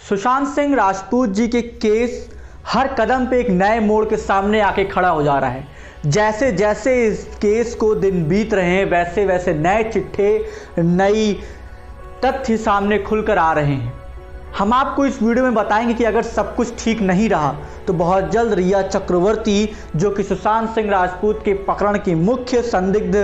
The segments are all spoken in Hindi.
सुशांत सिंह राजपूत जी के केस हर कदम पे एक नए मोड़ के सामने आके खड़ा हो जा रहा है। जैसे जैसे इस केस को दिन बीत रहे हैं वैसे वैसे नए चिट्ठे, नई तथ्य सामने खुलकर आ रहे हैं। हम आपको इस वीडियो में बताएंगे कि अगर सब कुछ ठीक नहीं रहा तो बहुत जल्द रिया चक्रवर्ती, जो कि सुशांत सिंह राजपूत के प्रकरण की मुख्य संदिग्ध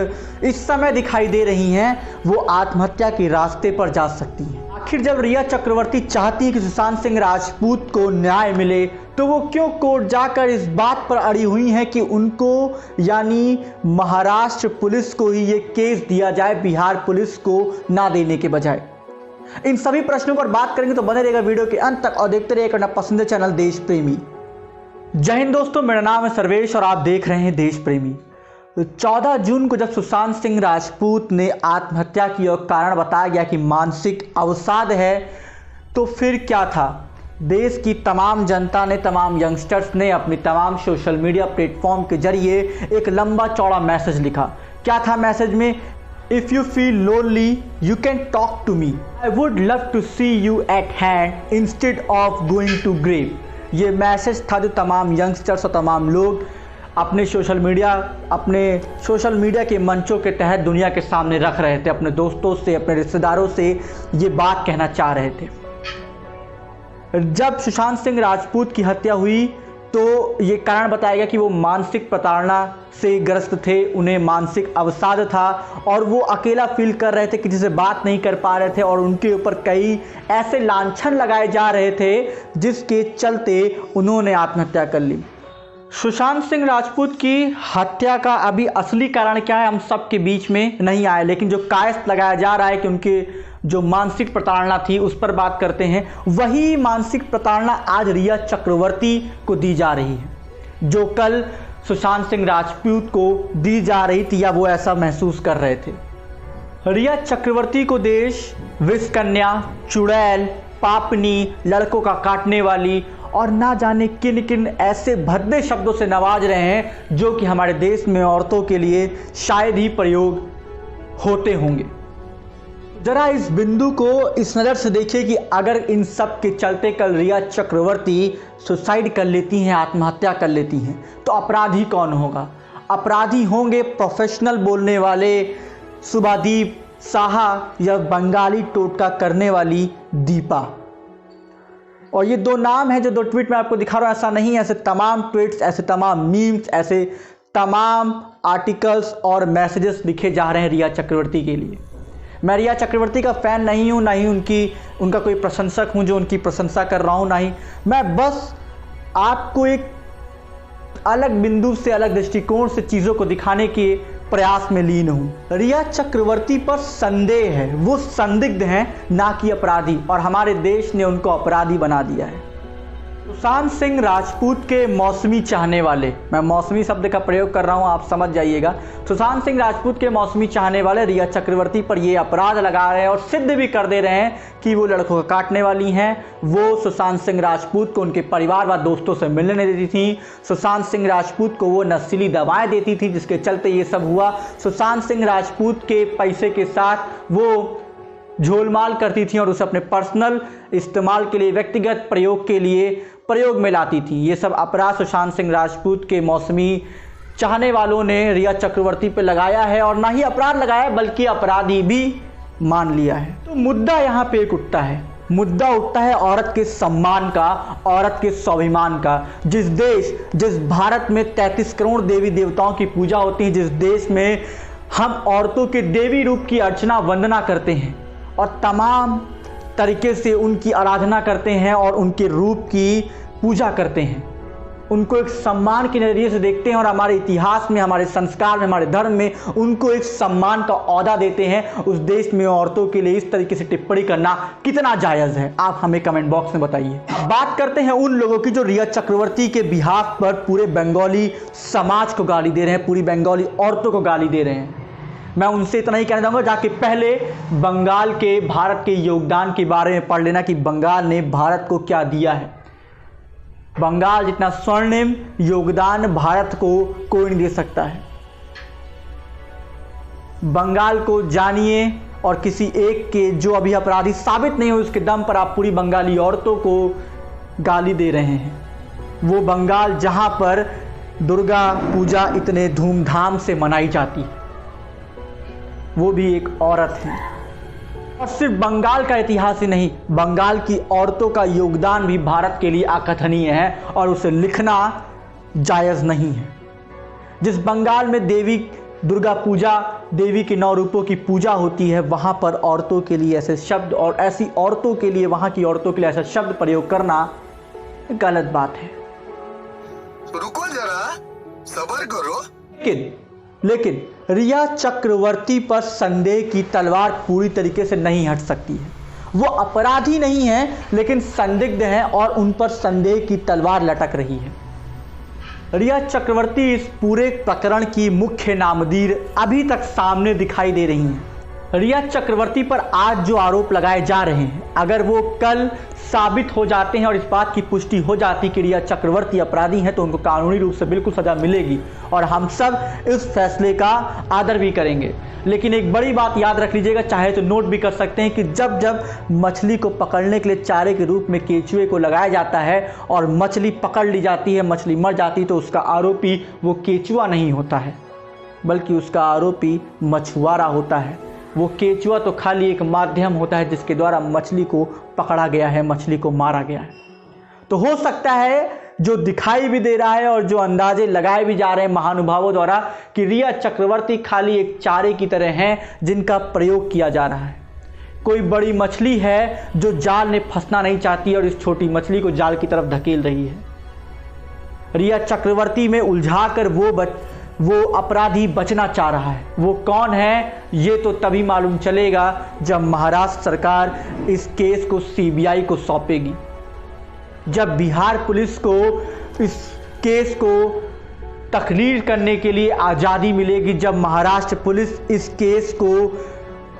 इस समय दिखाई दे रही हैं, वो आत्महत्या के रास्ते पर जा सकती हैं। आखिर जब रिया चक्रवर्ती चाहती है कि सुशांत सिंह राजपूत को न्याय मिले तो वो क्यों कोर्ट जाकर इस बात पर अड़ी हुई हैं कि उनको यानी महाराष्ट्र पुलिस को ही ये केस दिया जाए, बिहार पुलिस को ना देने के बजाय। इन सभी प्रश्नों पर बात करेंगे, तो बने रहेगा वीडियो के अंत तक और देखते रहिएगा अपना पसंदीदा चैनल देश प्रेमी। जय हिंद दोस्तों, मेरा नाम है सर्वेश और आप देख रहे हैं देश प्रेमी। 14 जून को जब सुशांत सिंह राजपूत ने आत्महत्या की और कारण बताया गया कि मानसिक अवसाद है, तो फिर क्या था? देश की तमाम जनता ने, तमाम यंगस्टर्स ने अपनी तमाम सोशल मीडिया प्लेटफॉर्म के जरिए एक लंबा चौड़ा मैसेज लिखा। क्या था मैसेज में? If you feel lonely, you can talk to me. I would love to see you at hand instead of going to grave. ये मैसेज था जो तमाम यंगस्टर्स और तमाम लोग अपने सोशल मीडिया के मंचों के तहत दुनिया के सामने रख रहे थे। अपने दोस्तों से, अपने रिश्तेदारों से ये बात कहना चाह रहे थे। जब सुशांत सिंह राजपूत की हत्या हुई तो ये कारण बताया गया कि वो मानसिक प्रताड़ना से ग्रस्त थे, उन्हें मानसिक अवसाद था और वो अकेला फील कर रहे थे, किसी से बात नहीं कर पा रहे थे और उनके ऊपर कई ऐसे लांछन लगाए जा रहे थे जिसके चलते उन्होंने आत्महत्या कर ली। सुशांत सिंह राजपूत की हत्या का अभी असली कारण क्या है हम सबके बीच में नहीं आया, लेकिन जो कायस लगाया जा रहा है कि उनके जो मानसिक प्रताड़ना थी उस पर बात करते हैं। वही मानसिक प्रताड़ना आज रिया चक्रवर्ती को दी जा रही है, जो कल सुशांत सिंह राजपूत को दी जा रही थी या वो ऐसा महसूस कर रहे थे। रिया चक्रवर्ती को देश विषकन्या, चुड़ैल, पापनी, लड़कों का काटने वाली और ना जाने किन किन ऐसे भद्दे शब्दों से नवाज रहे हैं जो कि हमारे देश में औरतों के लिए शायद ही प्रयोग होते होंगे। जरा इस बिंदु को इस नज़र से देखिए कि अगर इन सब के चलते कल रिया चक्रवर्ती सुसाइड कर लेती हैं, आत्महत्या कर लेती हैं, तो अपराधी कौन होगा? अपराधी होंगे प्रोफेशनल बोलने वाले शुभादीप साहा या बंगाली टोटका करने वाली दीपा। और ये दो नाम हैं जो दो ट्वीट में आपको दिखा रहा हूँ। ऐसा नहीं है, ऐसे तमाम ट्वीट्स, ऐसे तमाम मीम्स, ऐसे तमाम आर्टिकल्स और मैसेजेस लिखे जा रहे हैं रिया चक्रवर्ती के लिए। मैं रिया चक्रवर्ती का फ़ैन नहीं हूँ, ना ही उनका कोई प्रशंसक हूँ जो उनकी प्रशंसा कर रहा हूँ, ना ही मैं बस आपको एक अलग बिंदु से, अलग दृष्टिकोण से चीज़ों को दिखाने के प्रयास में लीन हूँ। रिया चक्रवर्ती पर संदेह है, वो संदिग्ध हैं ना कि अपराधी, और हमारे देश ने उनको अपराधी बना दिया है। सुशांत सिंह राजपूत के मौसमी चाहने वाले, मैं मौसमी शब्द का प्रयोग कर रहा हूं, आप समझ जाइएगा। सुशांत सिंह राजपूत के मौसमी चाहने वाले रिया चक्रवर्ती पर ये अपराध लगा रहे हैं और सिद्ध भी कर दे रहे हैं कि वो लड़कों को काटने वाली हैं। वो सुशांत सिंह राजपूत को उनके परिवार व दोस्तों से मिलने नहीं देती थी। सुशांत सिंह राजपूत को वो नशीली दवाएं देती थी जिसके चलते ये सब हुआ। सुशांत सिंह राजपूत के पैसे के साथ वो झोलमाल करती थी और उसे अपने पर्सनल इस्तेमाल के लिए, व्यक्तिगत प्रयोग के लिए प्रयोग में लाती थी। ये सब अपराध सुशांत सिंह राजपूत के मौसमी चाहने वालों ने रिया चक्रवर्ती पे लगाया है, और ना ही अपराध लगाया बल्कि अपराधी भी मान लिया है। तो मुद्दा यहाँ पे एक उठता है, मुद्दा उठता है औरत के सम्मान का, औरत के स्वाभिमान का। जिस भारत में 33 करोड़ देवी देवताओं की पूजा होती है, जिस देश में हम औरतों के देवी रूप की अर्चना वंदना करते हैं और तमाम तरीके से उनकी आराधना करते हैं और उनके रूप की पूजा करते हैं, उनको एक सम्मान के नज़रिए से देखते हैं और हमारे इतिहास में, हमारे संस्कार में, हमारे धर्म में उनको एक सम्मान का ओहदा देते हैं, उस देश में औरतों के लिए इस तरीके से टिप्पणी करना कितना जायज़ है? आप हमें कमेंट बॉक्स में बताइए। अब बात करते हैं उन लोगों की जो रिया चक्रवर्ती के बिहाफ पर पूरे बंगाली समाज को गाली दे रहे हैं, पूरी बंगाली औरतों को गाली दे रहे हैं। मैं उनसे इतना ही कहना चाहूँगा, जाके पहले बंगाल के, भारत के योगदान के बारे में पढ़ लेना कि बंगाल ने भारत को क्या दिया है। बंगाल जितना स्वर्णिम योगदान भारत को कोई नहीं दे सकता है। बंगाल को जानिए और किसी एक के जो अभी अपराधी साबित नहीं हुए उसके दम पर आप पूरी बंगाली औरतों को गाली दे रहे हैं। वो बंगाल जहां पर दुर्गा पूजा इतने धूमधाम से मनाई जाती है, वो भी एक औरत है। और सिर्फ बंगाल का इतिहास ही नहीं, बंगाल की औरतों का योगदान भी भारत के लिए अकथनीय है और उसे लिखना जायज़ नहीं है। जिस बंगाल में देवी दुर्गा पूजा, देवी के 9 रूपों की पूजा होती है, वहाँ पर औरतों के लिए ऐसे शब्द और ऐसी औरतों के लिए, वहाँ की औरतों के लिए ऐसा शब्द प्रयोग करना गलत बात है। रुको जरा, सब्र करो। लेकिन रिया चक्रवर्ती पर संदेह की तलवार पूरी तरीके से नहीं हट सकती है। वो अपराधी नहीं है, लेकिन संदिग्ध हैं और उन पर संदेह की तलवार लटक रही है। रिया चक्रवर्ती इस पूरे प्रकरण की मुख्य नामदीर अभी तक सामने दिखाई दे रही हैं। रिया चक्रवर्ती पर आज जो आरोप लगाए जा रहे हैं, अगर वो कल साबित हो जाते हैं और इस बात की पुष्टि हो जाती कि रिया चक्रवर्ती अपराधी हैं, तो उनको कानूनी रूप से बिल्कुल सजा मिलेगी और हम सब इस फैसले का आदर भी करेंगे। लेकिन एक बड़ी बात याद रख लीजिएगा, चाहे तो नोट भी कर सकते हैं कि जब जब मछली को पकड़ने के लिए चारे के रूप में केंचुए को लगाया जाता है और मछली पकड़ ली जाती है, मछली मर जाती है, तो उसका आरोपी वो केंचुआ नहीं होता है, बल्कि उसका आरोपी मछुआरा होता है। वो केंचुआ तो खाली एक माध्यम होता है जिसके द्वारा मछली को पकड़ा गया है, मछली को मारा गया है। तो हो सकता है जो दिखाई भी दे रहा है और जो अंदाजे लगाए भी जा रहे हैं महानुभावों द्वारा कि रिया चक्रवर्ती खाली एक चारे की तरह हैं जिनका प्रयोग किया जा रहा है। कोई बड़ी मछली है जो जाल में फंसना नहीं चाहती और इस छोटी मछली को जाल की तरफ धकेल रही है। रिया चक्रवर्ती में उलझाकर वो अपराधी बचना चाह रहा है। वो कौन है ये तो तभी मालूम चलेगा जब महाराष्ट्र सरकार इस केस को सीबीआई को सौंपेगी, जब बिहार पुलिस को इस केस को तकरीर करने के लिए आज़ादी मिलेगी, जब महाराष्ट्र पुलिस इस केस को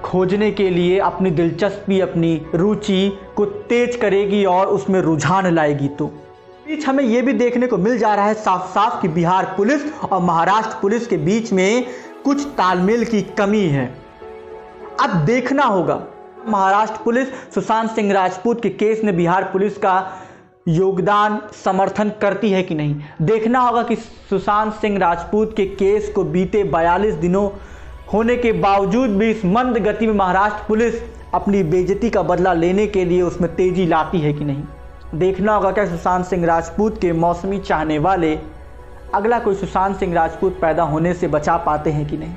खोजने के लिए अपनी दिलचस्पी, अपनी रुचि को तेज करेगी और उसमें रुझान लाएगी। तो बीच हमें यह भी देखने को मिल जा रहा है साफ साफ कि बिहार पुलिस और महाराष्ट्र पुलिस के बीच में कुछ तालमेल की कमी है। अब देखना होगा महाराष्ट्र पुलिस सुशांत सिंह राजपूत के केस में बिहार पुलिस का योगदान समर्थन करती है कि नहीं। देखना होगा कि सुशांत सिंह राजपूत के केस को बीते 42 दिनों होने के बावजूद भी इस मंद गति में महाराष्ट्र पुलिस अपनी बेइज्जती का बदला लेने के लिए उसमें तेजी लाती है कि नहीं। देखना होगा क्या सुशांत सिंह राजपूत के मौसमी चाहने वाले अगला कोई सुशांत सिंह राजपूत पैदा होने से बचा पाते हैं कि नहीं।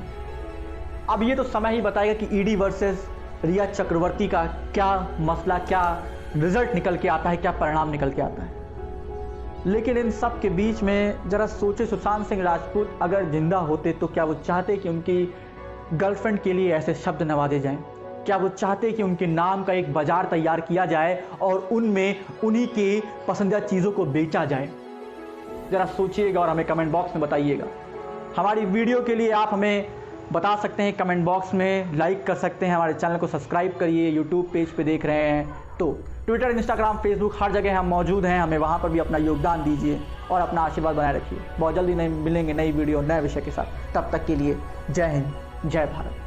अब ये तो समय ही बताएगा कि ईडी वर्सेस रिया चक्रवर्ती का क्या मसला, क्या रिजल्ट निकल के आता है, क्या परिणाम निकल के आता है। लेकिन इन सब के बीच में जरा सोचे, सुशांत सिंह राजपूत अगर जिंदा होते तो क्या वो चाहते कि उनकी गर्लफ्रेंड के लिए ऐसे शब्द नवाजे जाएं? क्या वो चाहते कि उनके नाम का एक बाजार तैयार किया जाए और उनमें उन्हीं के पसंदीदा चीज़ों को बेचा जाए? ज़रा सोचिएगा और हमें कमेंट बॉक्स में बताइएगा। हमारी वीडियो के लिए आप हमें बता सकते हैं कमेंट बॉक्स में, लाइक कर सकते हैं, हमारे चैनल को सब्सक्राइब करिए। यूट्यूब पेज पे देख रहे हैं तो ट्विटर, इंस्टाग्राम, फेसबुक हर जगह हम मौजूद हैं। हमें वहाँ पर भी अपना योगदान दीजिए और अपना आशीर्वाद बनाए रखिए। बहुत जल्दी मिलेंगे नई वीडियो नए विषय के साथ। तब तक के लिए जय हिंद, जय भारत।